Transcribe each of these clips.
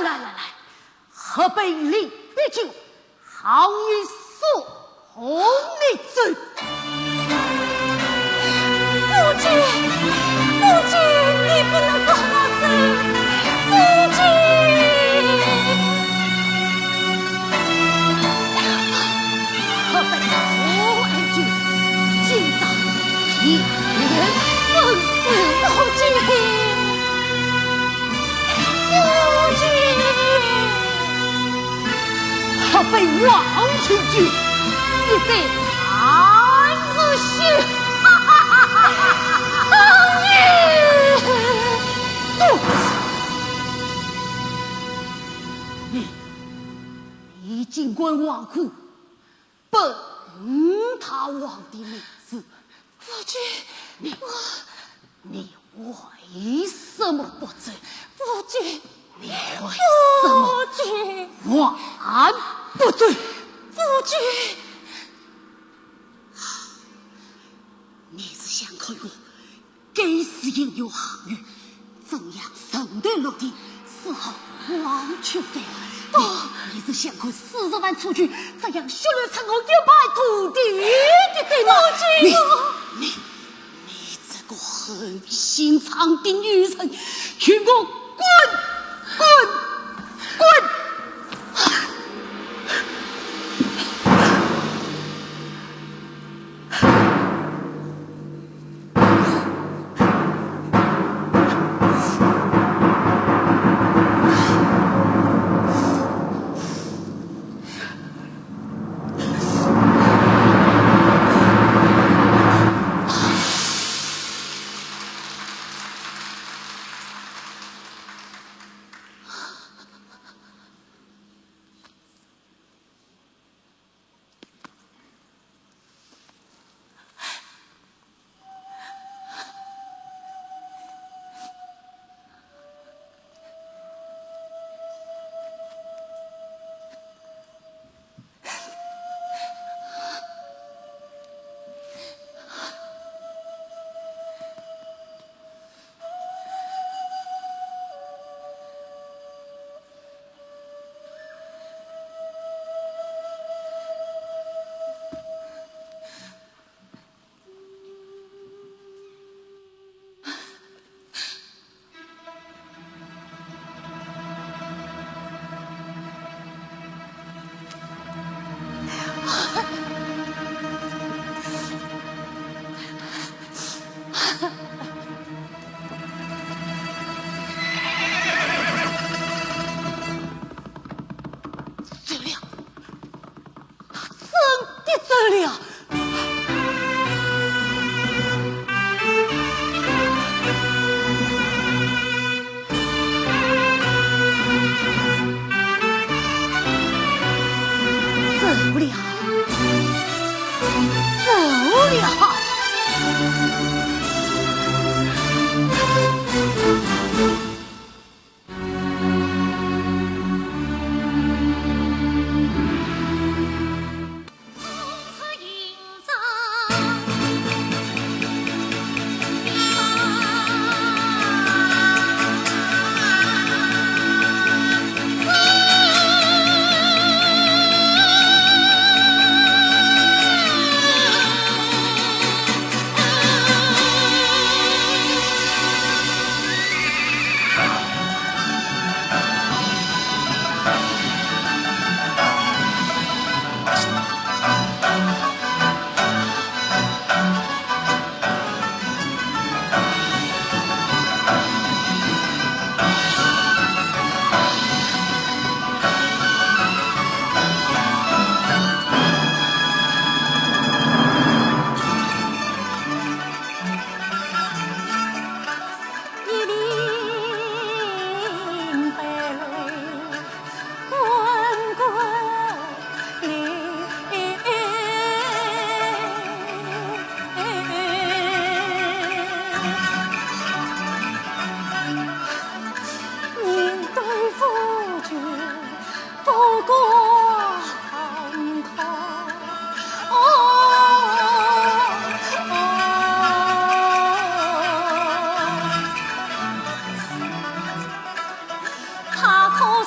来，河北李必酒，好一诉红你罪。夫君，你不能怪我罪，夫君。河北红安郡，今早一人奉死夫君。河北王清郡，一对孩子血，你尽管挖苦本他王的名字，夫君，你为什么不罪？夫君，你为什么夫君，还不罪？夫君，你是想看我该死应有行语，怎样生得落地，丝毫忘却的？你是想看40万出去，这样血流成河一败涂地的，对吗？你这个狠心肠的女人，与我滚！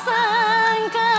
生根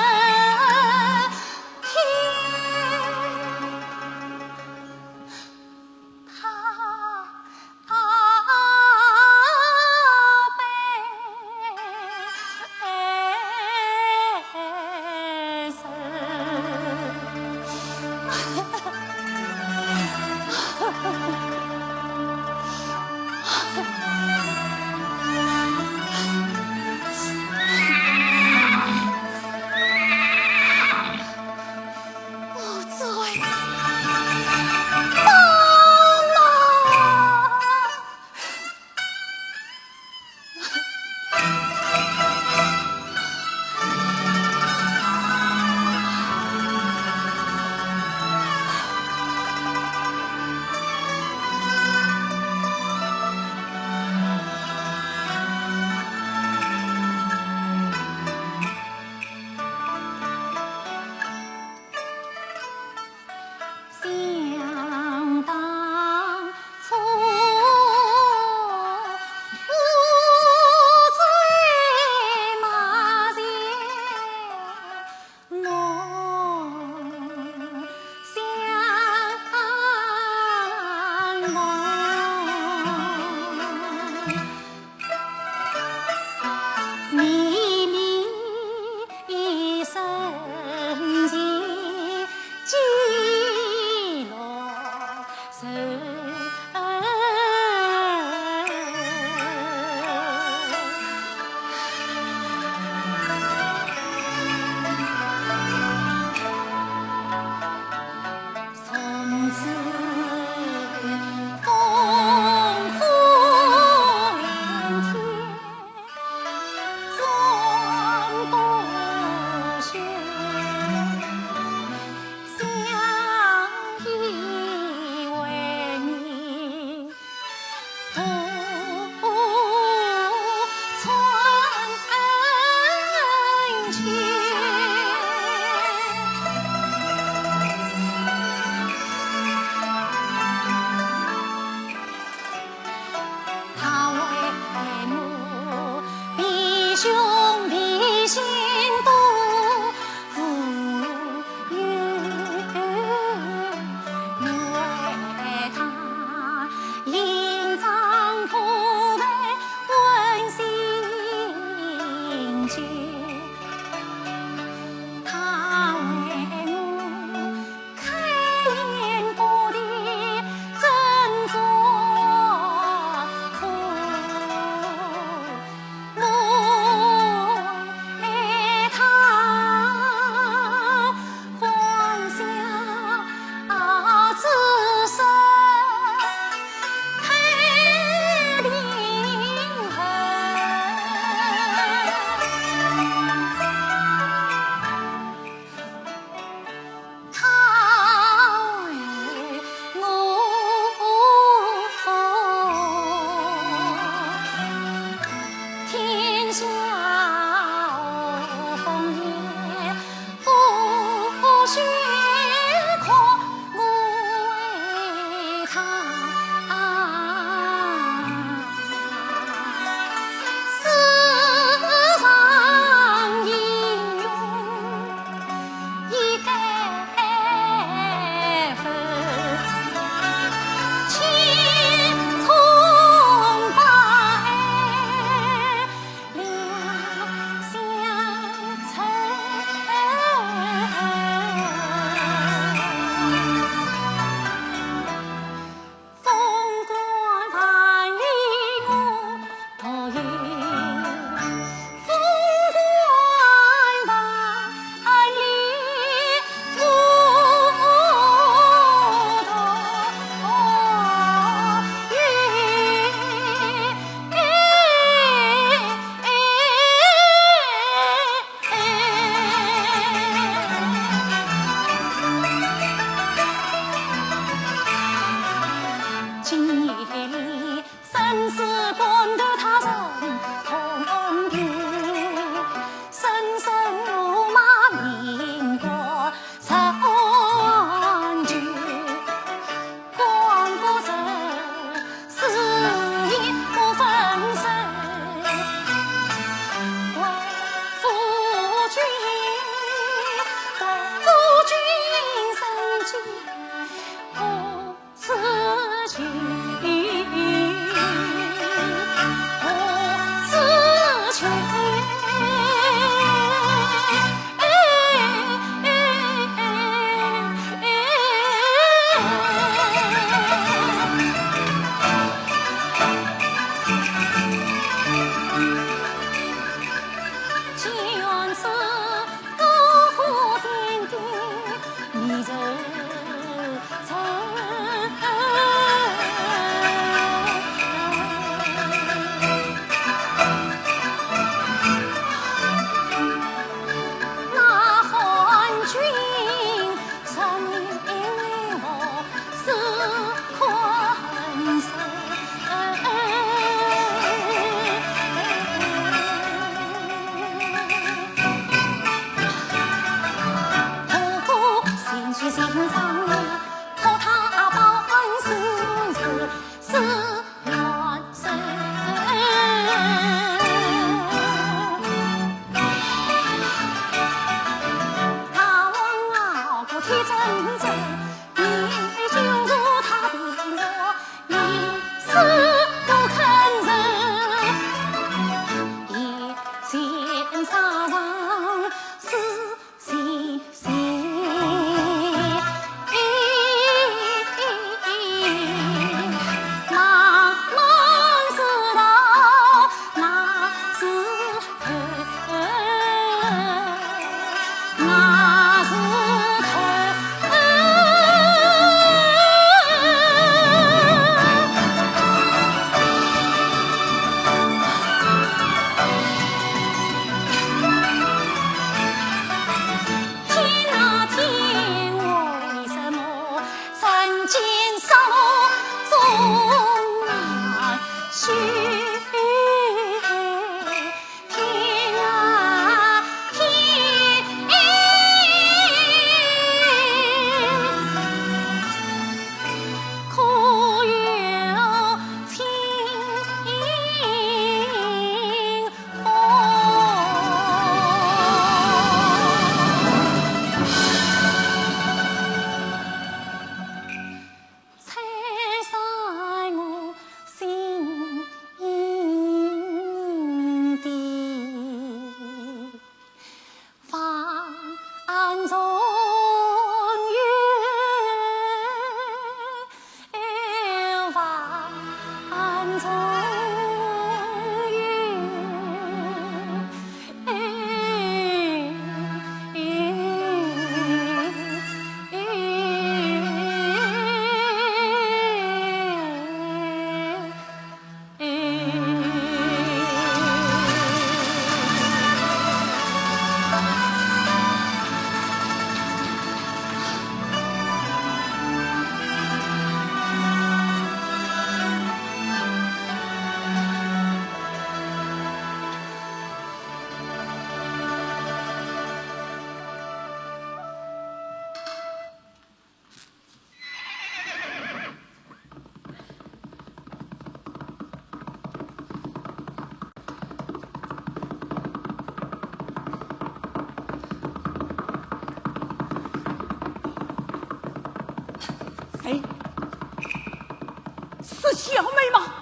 小妹吗？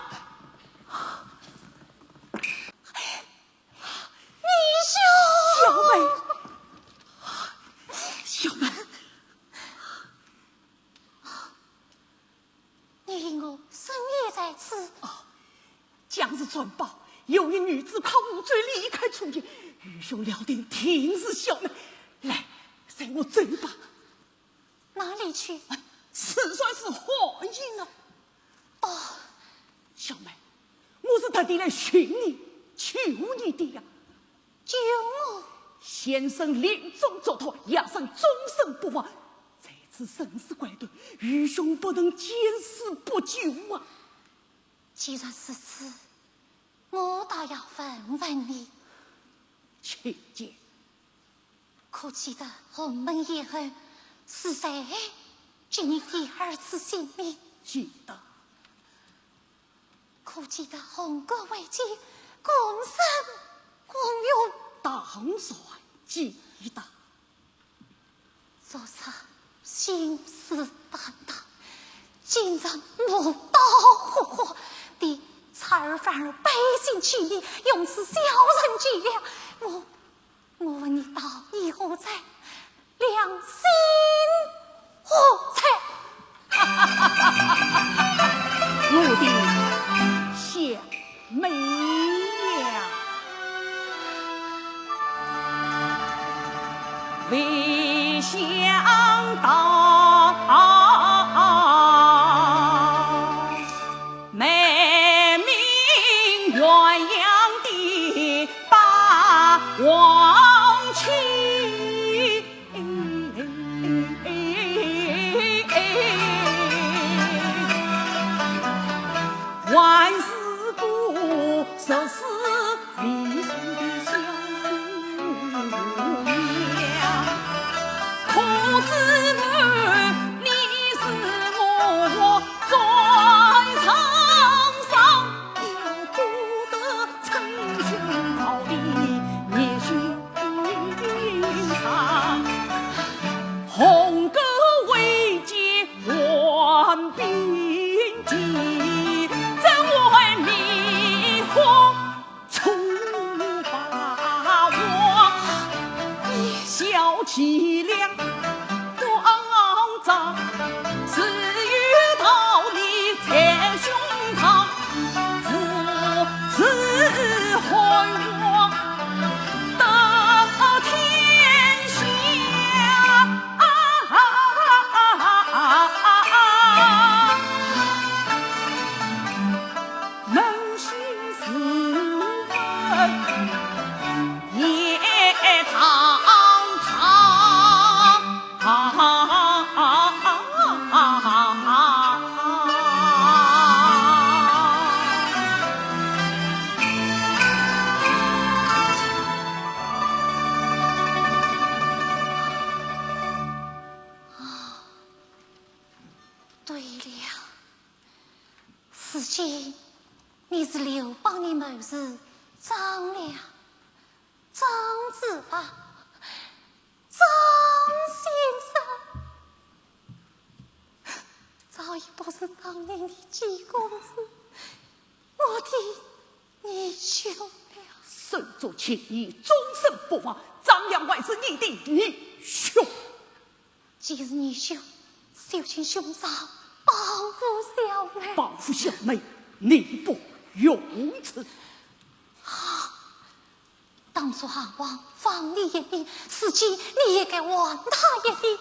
小妹，小妹，你令我深夜在此。将日传报，有一女子靠无罪离开楚营，愚兄料定停止小妹，来，随我走吧。哪里去？此算是何意啊？哦，小妹，我是特地来寻你、求你的呀。救我！先生临终作托，压上终身不忘。这次生死关头，愚兄不能见死不救啊！既然是此，我倒要问问你，请见。可记得鸿门宴后是谁救你第二次性命？记得。可记得红歌为祭，共生共用？当然记得。昨日信誓旦旦，今日磨刀霍霍的才儿反而背信弃义，用此小人伎俩。我问你到以后才良心何在？我的小妹呀，未想到美名鸳鸯的把王妻，万事故实是为兄的小姑娘，可知你是我在场上要不得称兄道弟热心肠，红歌为借换兵机，怎会迷惑出把我小气量慌张，至于道理在胸膛，父子害我得天下，扪心自问也堂对了，此经你是刘邦的谋士张良、张子发、张先生，早已不是当年的季公子，我的义兄了。身作情义，终身不忘。张良乃是你的义兄，既是义兄，小心兄长保护小妹。保护小妹，你不用此。当初汉王放你一命，司机你也该还他一命，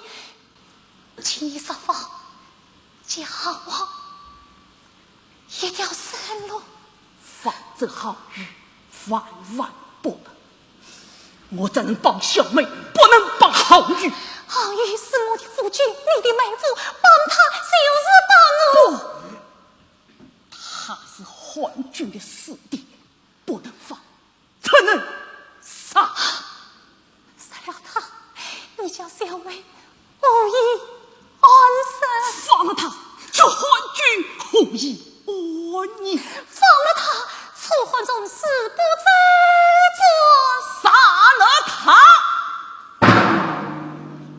请你设法将汉王一条生路。方则好语，万万不能。我怎能帮小妹，不能帮好语？好语是我的夫君，你的妹夫，帮他就是帮我。不，他是皇军的死敌，不能放，才能杀。杀了他，你叫小妹无以安生。放了他，就皇军无以安宁。放了他，楚汉宗誓不再杀了他，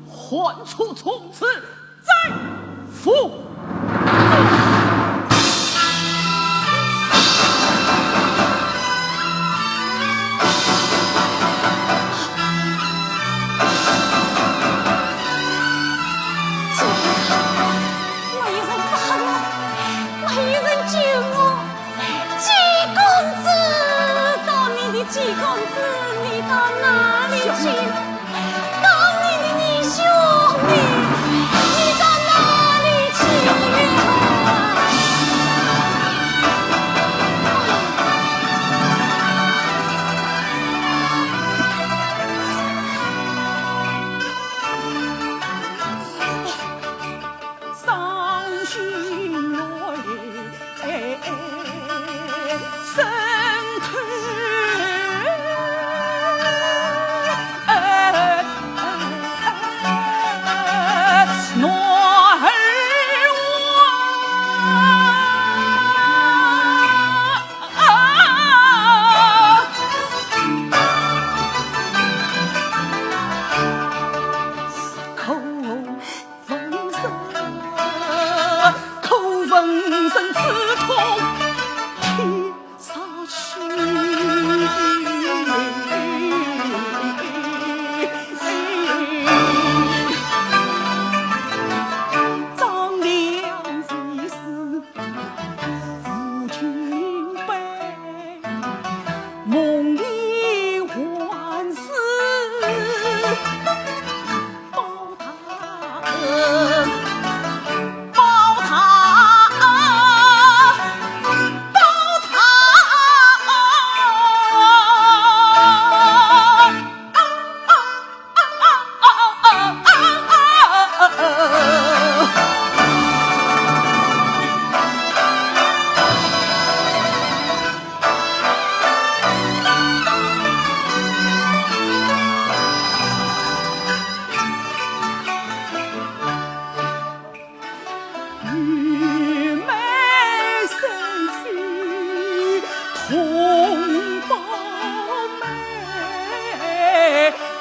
还楚从此再复。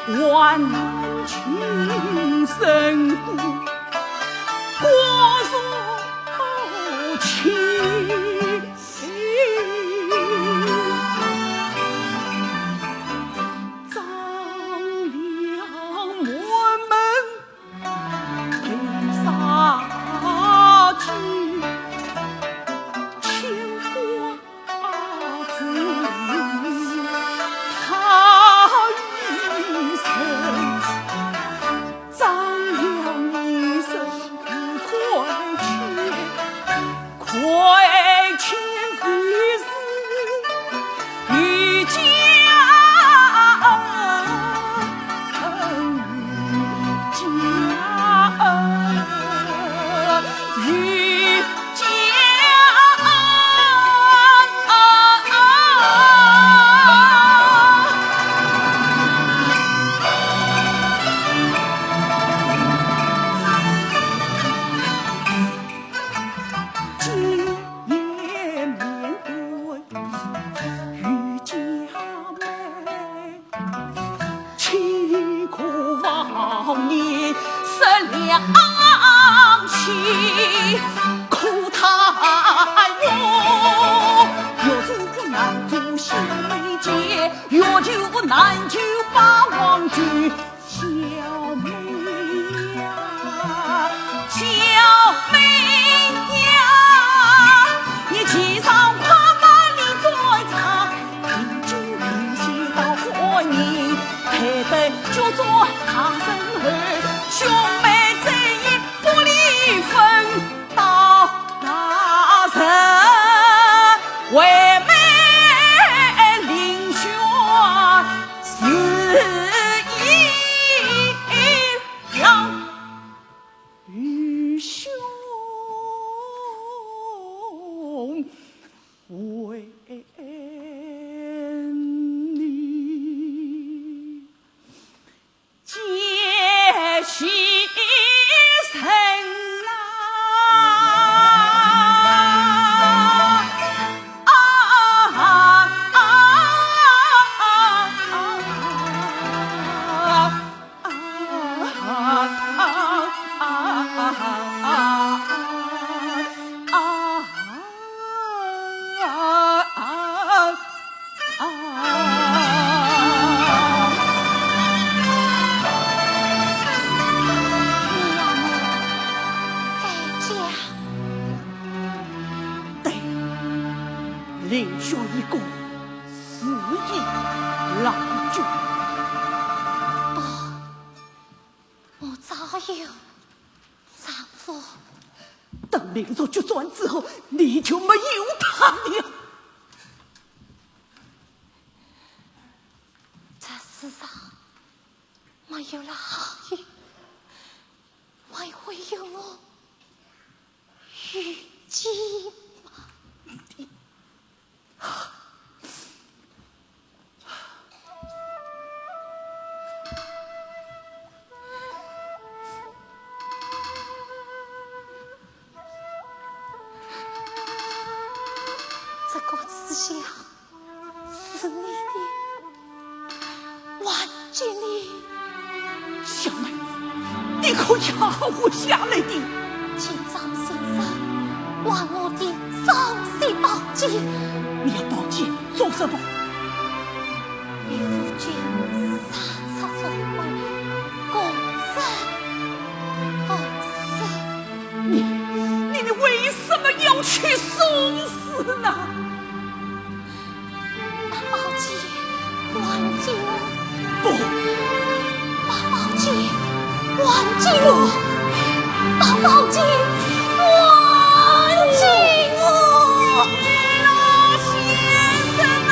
万难情深故，国如情。张良满门被杀尽，牵挂子他一生。张良一生亏欠，亏欠于世于家。苦太多，越做难做心没结，越就难就把王局。小妹呀，小妹呀，你骑上跨马里再长，平均平息到活你，配得就做他生儿，兄妹。为妹领学是一样，与兄为你结心。领学一个肆意郎君。我早有丈夫。等领着决战之后，你就没有他了。这世上没有了好运，还会有我虞姬吗？这个思想是你的，完全你。小妹，你可压我下来的。请张先生还我的双膝宝剑。你要宝剑做什么？与夫君杀出重围，共生。你为什么要去送死呢？把宝剑还给我！不，把宝剑还给我！把宝剑还给我！老先生啊！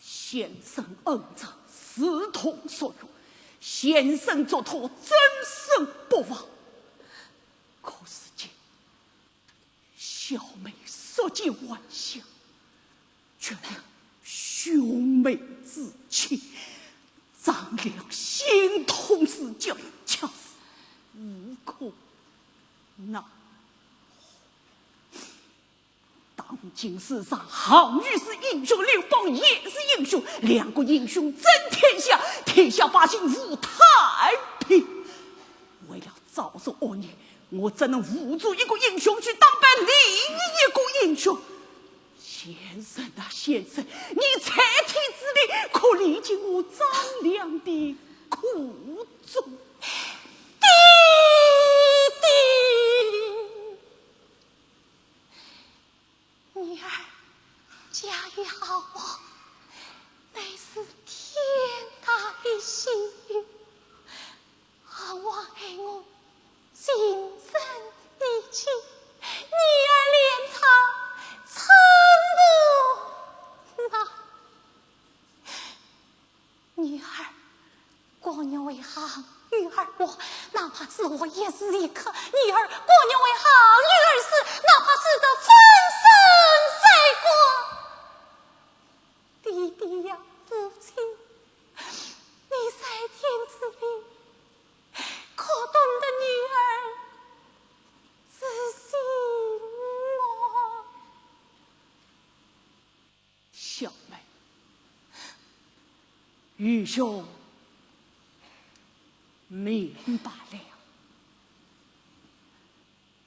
先生恩泽思痛所用，先生做托真生不忘。可是见小妹说尽玩笑，却令兄妹之情，张良心痛似绞，恰是无可奈何。当今世上，项羽是英雄，刘邦也是英雄，两个英雄争天下，天下百姓无太平。为了遭受恶孽，我怎能扶助一个英雄去打败另一个英雄？先生啊，先生，你恻体之力，可理解我张良的苦衷。弟弟，女儿嫁于好王，乃是天大的喜运。好王爱我心生意气，女儿怜他寸步难。女儿过年为好，女儿我哪怕是我也是一颗。女儿过年为好，女儿是哪怕是得粉身在国。弟弟呀，父亲，你在天之灵，可懂得女儿之心么？小妹，愚兄明白了。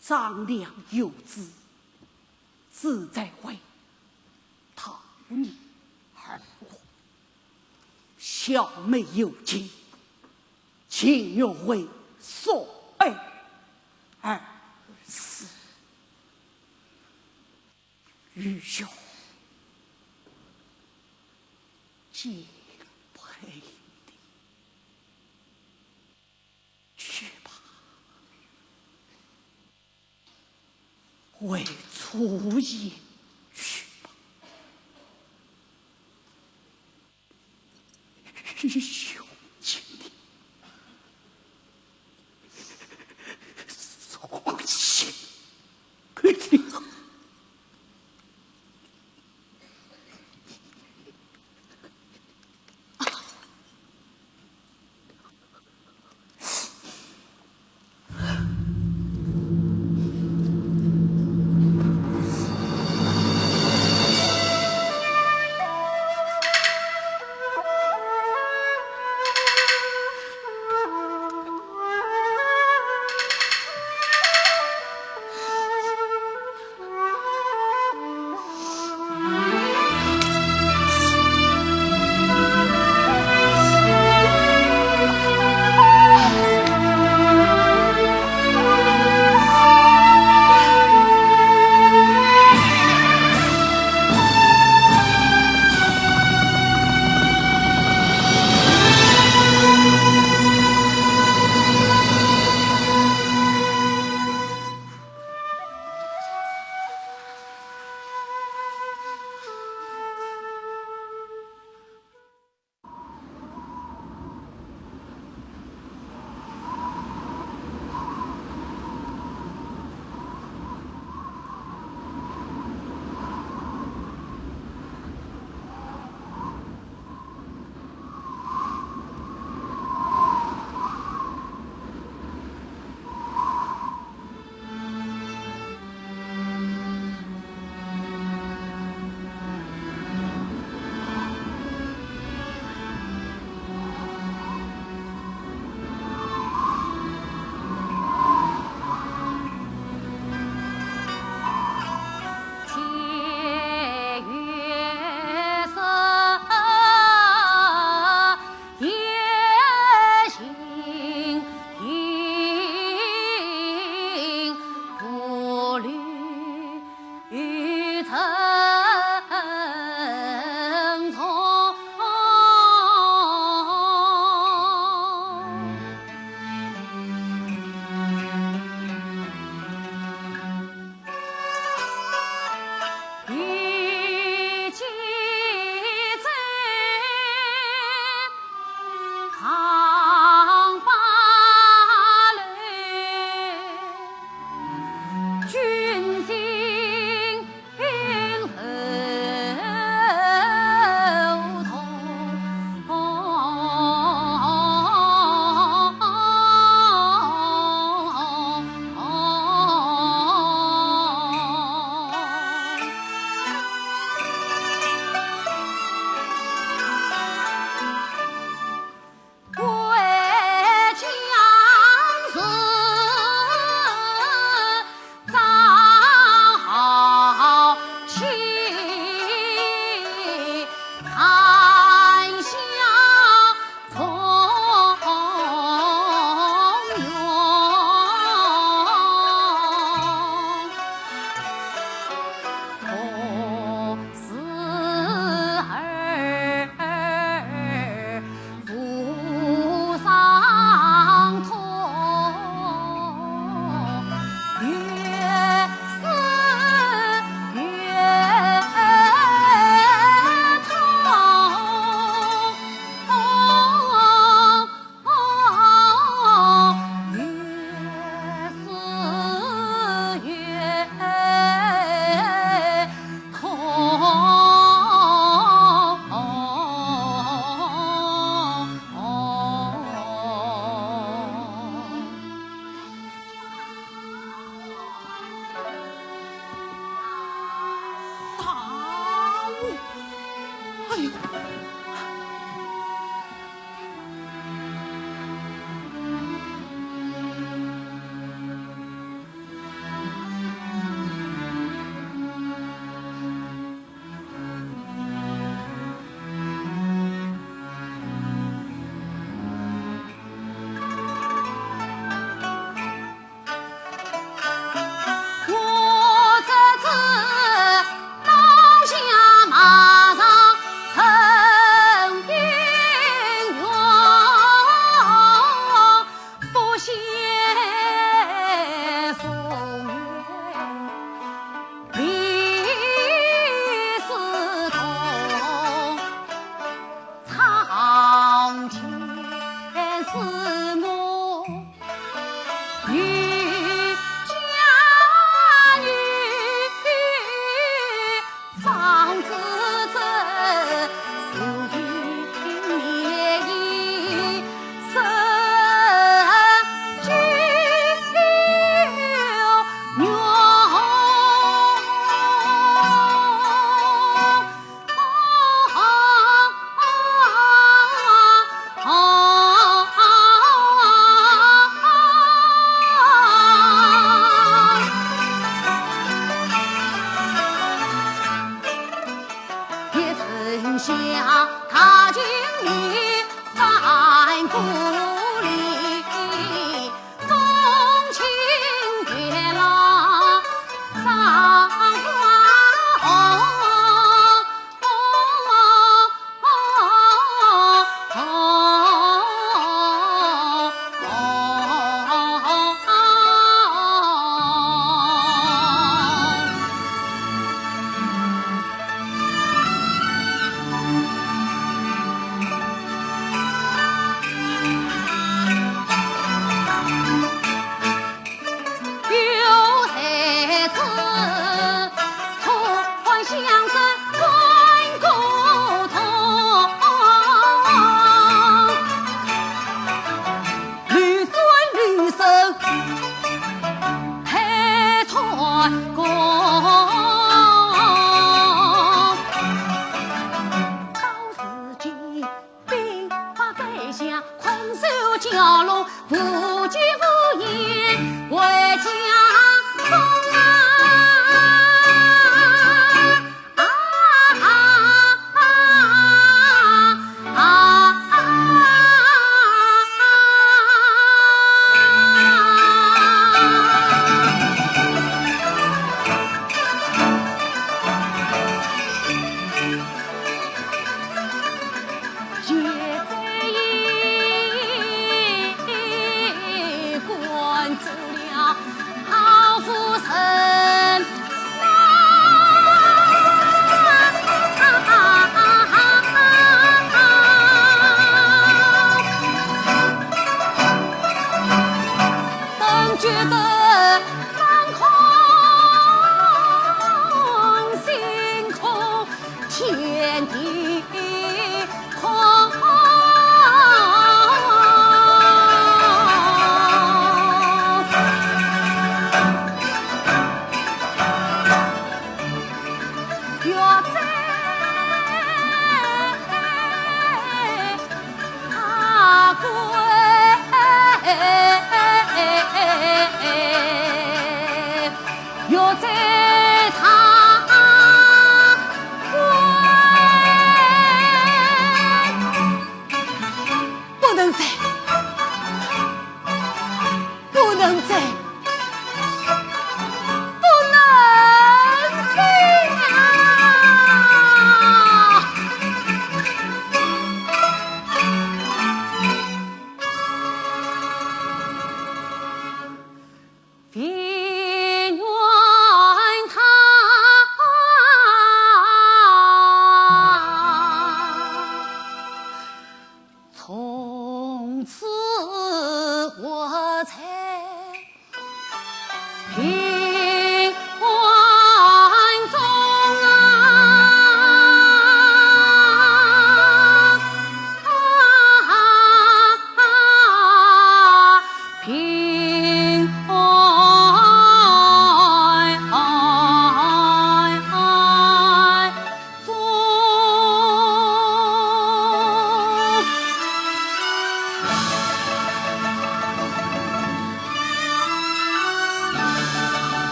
张良有志，志在为讨你而活；小妹有情，情愿为所爱而死。愚兄敬佩你，去吧，为初夜去吧。愚兄请你送信给你。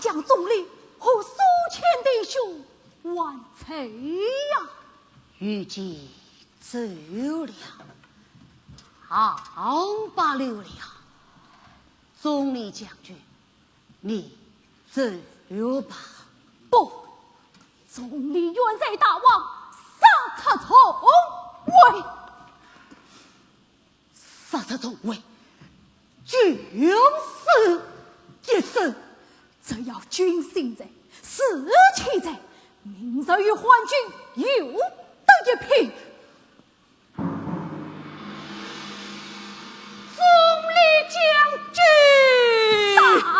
将总理和苏谦弟兄万岁呀！预计走了，好罢了。总理将军，你走吧。不，总理远在大王，杀他从位，杀他从位，就是一生。只要军心在，士气在，明日与皇军有得一拼。总理将军，大王。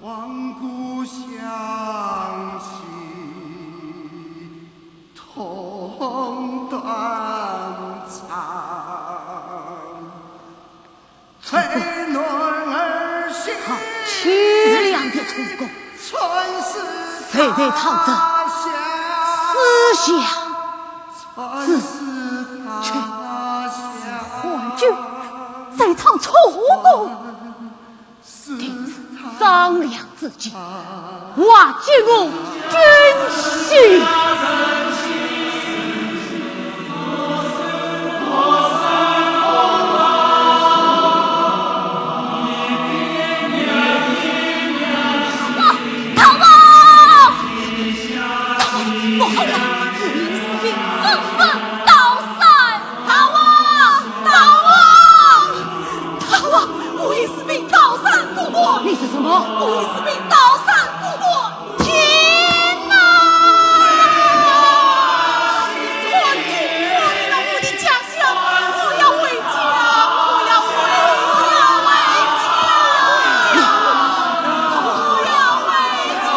望故乡兮，同断肠。翠嫩儿心，凄凉的春宫，谁在唱着思乡？此却是幻觉，在唱楚宫。听着张良之句，瓦解我军心。你是什么？我是被刀山不过。天哪！团聚我离了我的家乡，我要回家，我要回家，我要回家，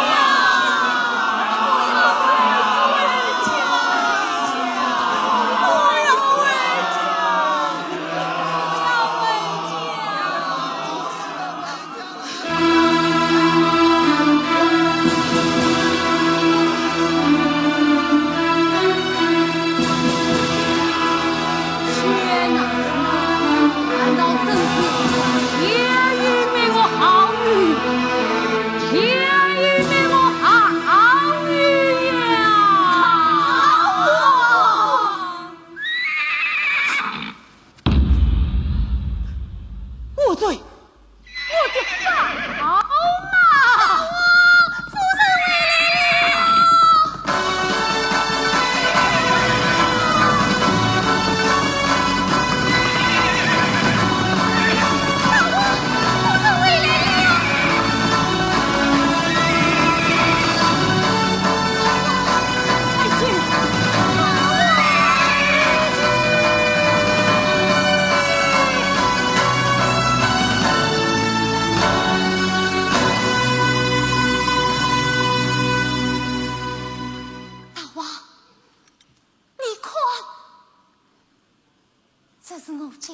这是我家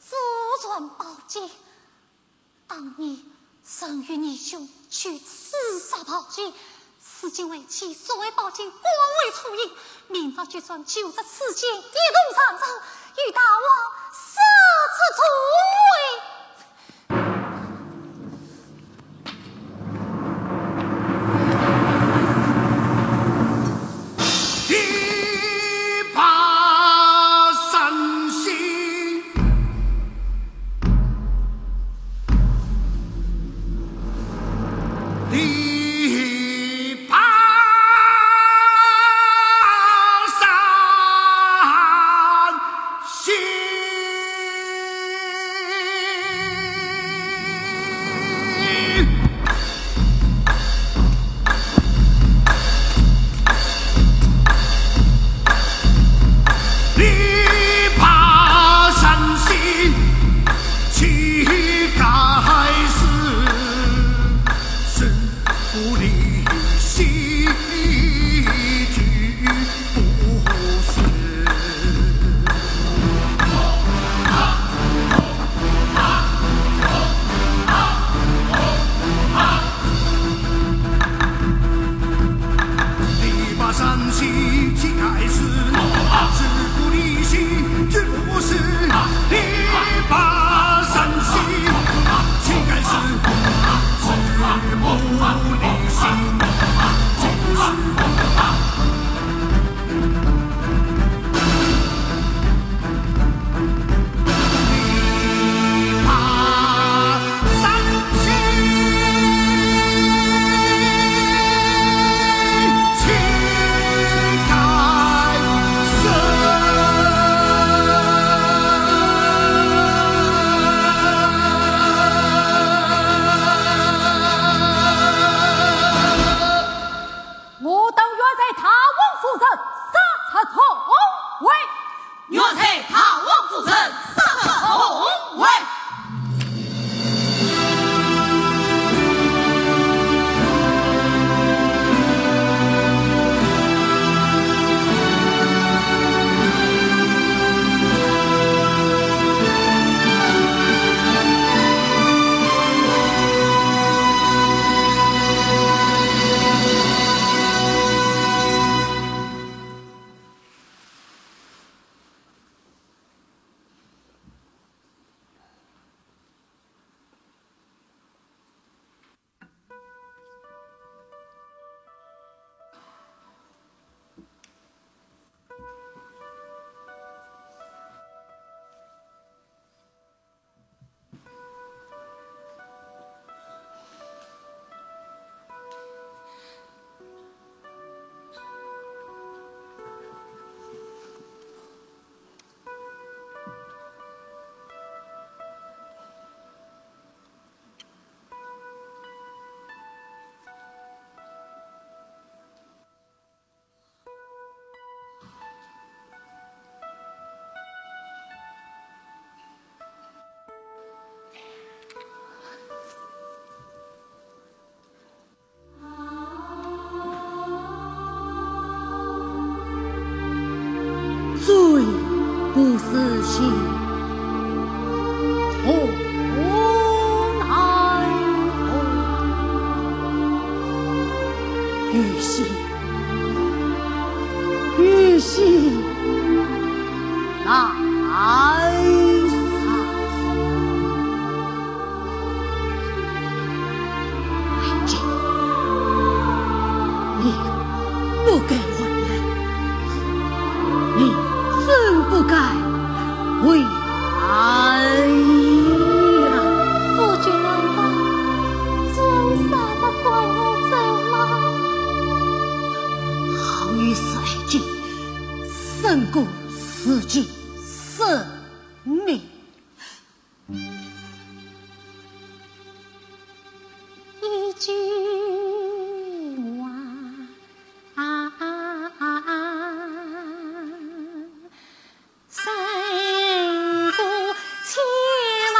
祖传宝剑，当年生于你兄去刺杀宝剑，此今为妻，所谓宝剑光为出印，明朝决算就着此剑一同上阵，与大王射出重围。心何奈何？于心，于心难散。爱情，你不该回来，你真不该回来呀！夫君难道真舍得放我走吗？好于死爱情，胜过死尽生命。一句话，胜过千万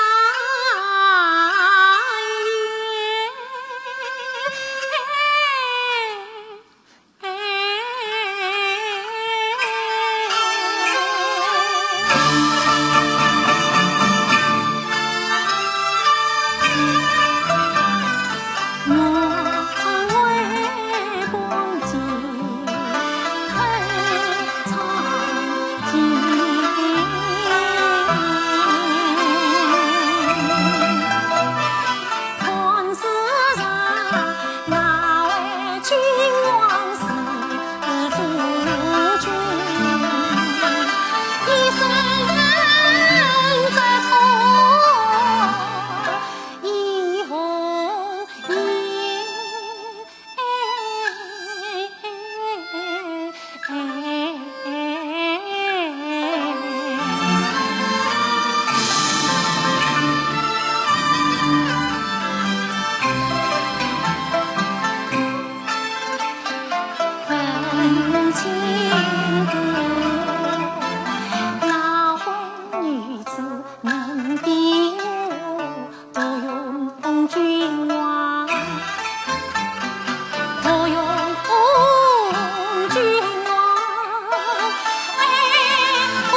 言。我为光景看苍天，看世上哪位君王是夫君？一生人在错，一红颜。问情歌，哪位女子能比我多用君王？多用君王，无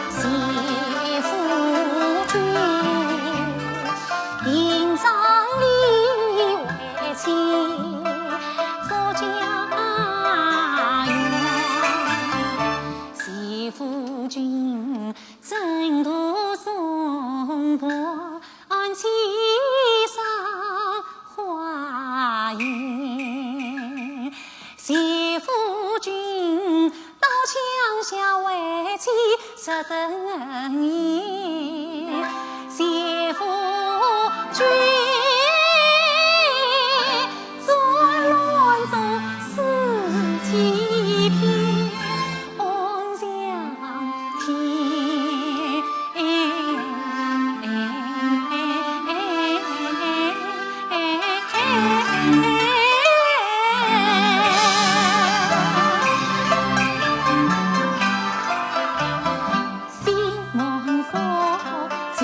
谢夫君，营帐里为妻做家园。谢夫君征途松柏，安栖上花园。谢夫君到墙下为妻设等言。谢夫君作乱中思其偏，望向天。心望佛前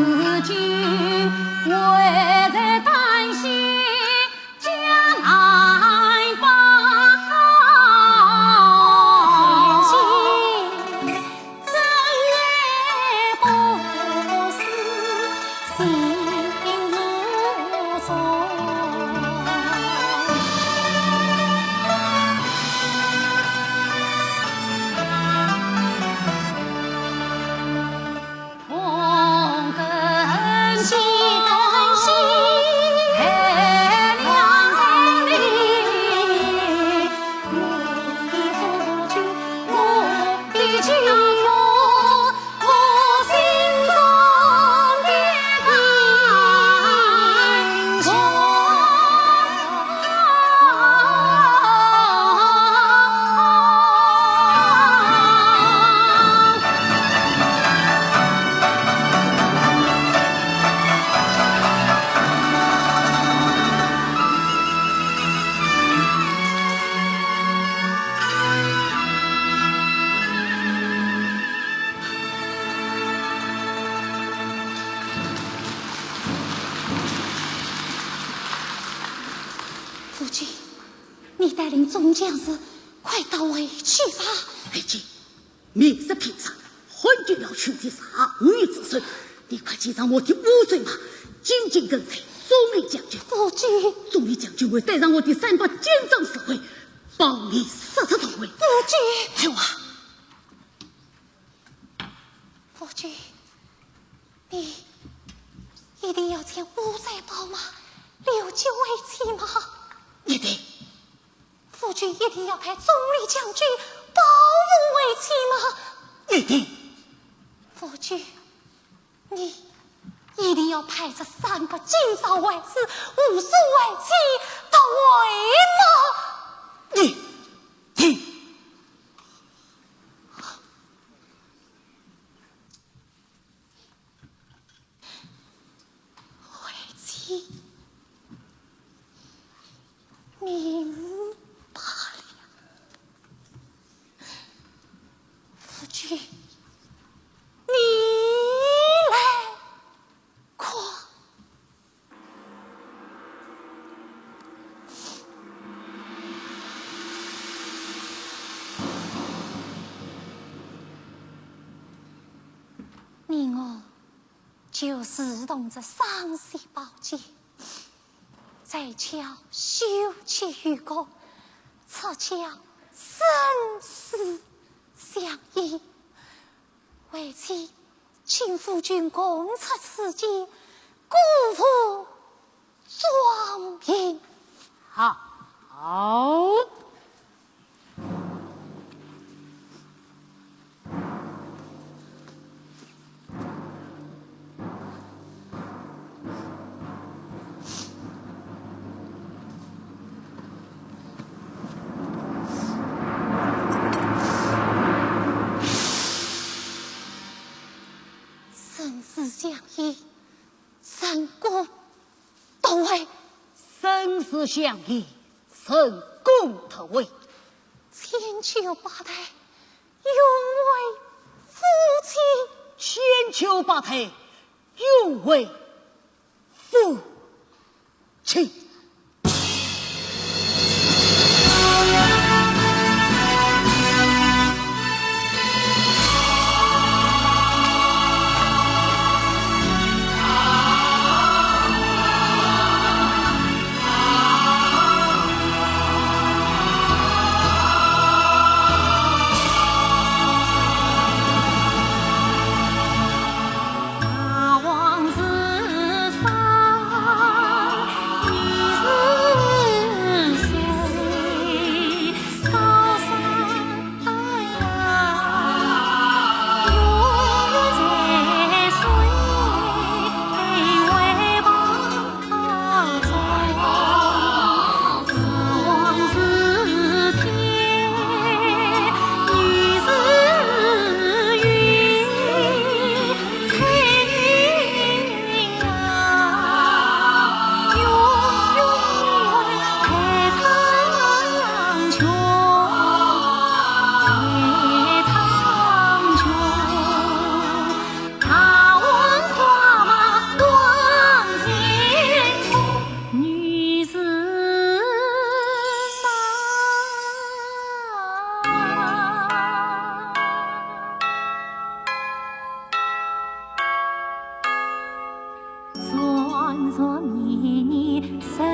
自今为在担心将来吧。夫君，你带领众将士快到回去吧。爱卿，明日平上，昏君要取缔杀女子孙，你快骑上我的乌骓马，紧紧跟随总理将军。夫君，总理将军会带上我的3把坚仗侍卫，帮你杀出重围。夫君，听话。夫君，你一定要将乌骓宝马留救为妻吗？一定。夫君一定要派总理将军保护为妻吗？一定。夫君，你一定要派这3个金少为师，5叔为妻到位吗？一定。为妻，明白了。夫君，你来快。你我就是同着双膝宝剑，在桥修齐于公，侧桥生死相依。为妻，请夫君共测此计，辜负庄平。好。生死相依，三公到位。生死相依，成功投位，千秋八代，永为夫妻。千秋八代，永为夫妻。往事上。作绵绵，手